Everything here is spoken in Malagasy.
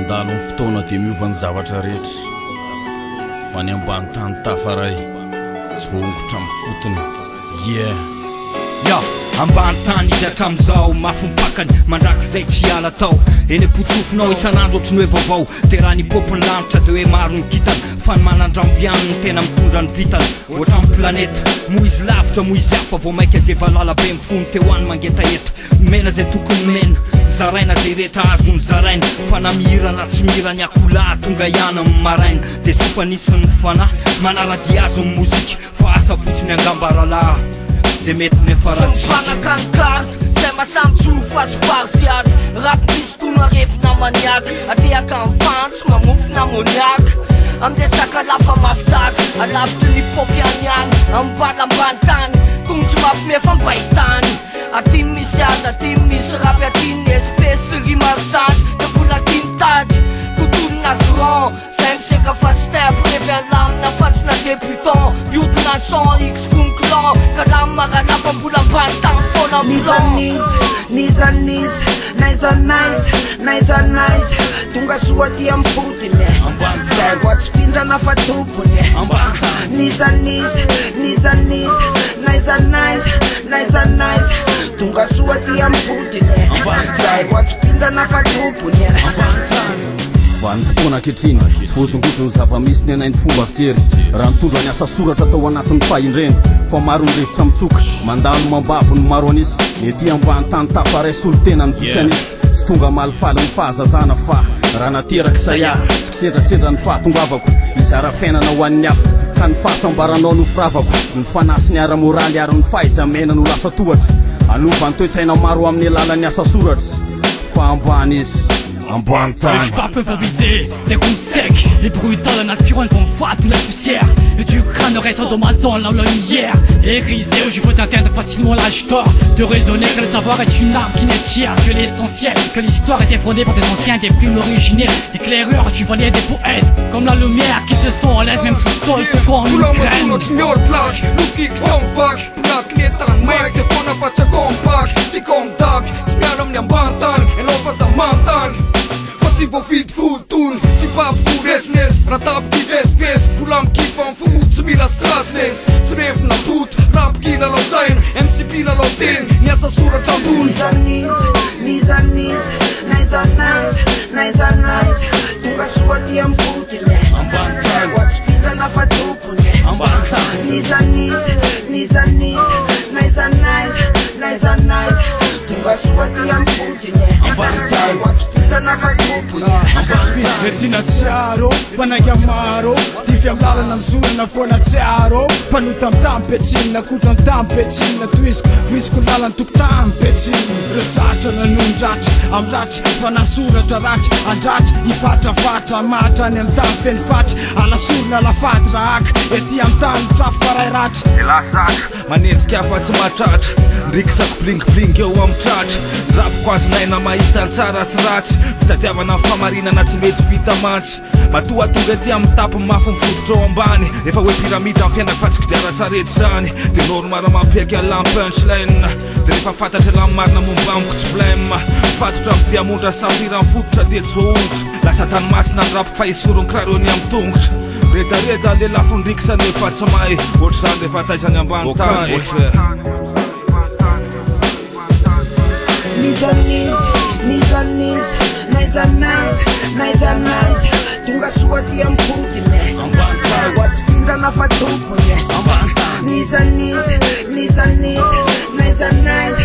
mandalo ny fotoana dia miova ny zavatra rehetra fa ny ambany tany tafaray tsy voangotra amin'ny fotony ambany tany izy hatramin'izao mafy mifakany mandrakizay tsy hiala tao eny apotsofinao isan'andro ohatry ny hoe vaovao dia raha ny popony lanitra dia hoe maro ny gitany fa ny manandrambiany ny tena mitondra ny vitany ohatra amin'ny planeta moa izy lavitra moa izy hafa vao maika zay valala be mifony teo any mangeta eta mena zay tokony mena zaraina zay rehetra azony zaraina fa na mihira na tsy mihira ny akola tonga ihany amin'ny maraina dia sofa nisin'ny fanahy manaradia azo ny mozika fa asa fotsiny angambaralahy zay mety nefaranakankarta zay masamy tsofa sy parsiady rap misy tona revina maniaka ateaka mifantsy mamofina moniaka amdesaka lafa mafitaka alavitry ny popy any any ambala ambany tany tongotsy mampimefa mbaitany aty misy aza aty misy rapy aty ny espèce rimarsady de mbola tintady kotonina grand zay miseka fa tsy teaprevy alamina fa tsy na débutant miodina son x conclan ka la maralafa mbola ambany tany fona nice tonga soa ty amin'ny fotony zay koa tsy pindrana fa tompony nice tonga soa ty amin'ny fotony zay koa tsy pindrana fa tompony ny fotoana ankehitriny tsy voasongoso ny zava-misy ny anainy fomba fijery raha nitondra ny asa soratra tao anatin'ny fahindreny fa maro ny rivotra mitsoka mandalo mambabo ny maro anisy ety ambany tany tafaray solotena ny vitsy anisy sy tonga malifaly ny fahazazana fa raha nateraky saya tsy kisedrasedra ny fahatongavako izara-fiainana ho an'ny hafa ka ny fahasambaranao no firavako ny fanasy ny ara-moraly ary ny fahaizamena no lasa tohatra anova ny toe-tsaina maro amin'ny alalan'ny asa soratra fa ambany izy Je pas peu improviser, des coups secs et brutaux en aspirant une pompe toute la poussière. Et du crâne reste dans ma zone, la lumière. Érisé, je peux t'atteindre facilement l'âge tort. De raisonner que le savoir est une arme qui n'étire que l'essentiel. Que l'histoire était fondée par des anciens, des plumes originelles. Éclaireurs, tu voyais des poètes, comme la lumière qui se sont en l'aise même sous sol que quand une graine. Tsy voafidy fotony tsy papo resines raha tapoky vespes mbola mikifa amin'ny fo tsy mila strasles tsy revina poto rapokila lao saina mcp lalao teny ny asa soratra ambony nice tonga soa ty amin'ny fotony zay koa tsy pindrana fa tompony nice tonga soa ty amin'ny fotony zay koa tsy pindrana fa tompony Ertina tsiaro, panaiky amaro Tify am lalana misorana foana tsiaro Panota am tampetsinina, kotra am tampetsinina Toisiko, visiko lalany tokotany petsinina Resatra nanondratra, am ratra Fanasoratra ratra, andratra Ifatrafatra, matra any am tany feny fatra Alasorina lafady rahaka Ety am tany trafo faray ratra Elasatra, manenjika fa tsy matratra Ndrikisako bling eo am tratra Rapoko azy naina mahita ny tsara sy ratsy Fitatiavana famarinana tsy mety vita mantsy Matoa tonga ty amin'ny tapy mafy mifototra ao ambany Efa hoe piramide amin'ny fiainako fa tsy kidiara-tsarety zany De normara mampiaky alam punchline De rehefa fantatra la marina momba amiko tsy blème Fatotra amin'ny ty amondra safira ny fototra de tsy voaongotra Lasa tany masina ny rapy fa isorony kirarony amin'ny tongotra Redareda le lafondrikisa nefa tsy mahay Ohatry zany rehefa taizany ambany tany nice tonga soa ty amin'ny fotony zay koa tsy pindrana fa tompony nice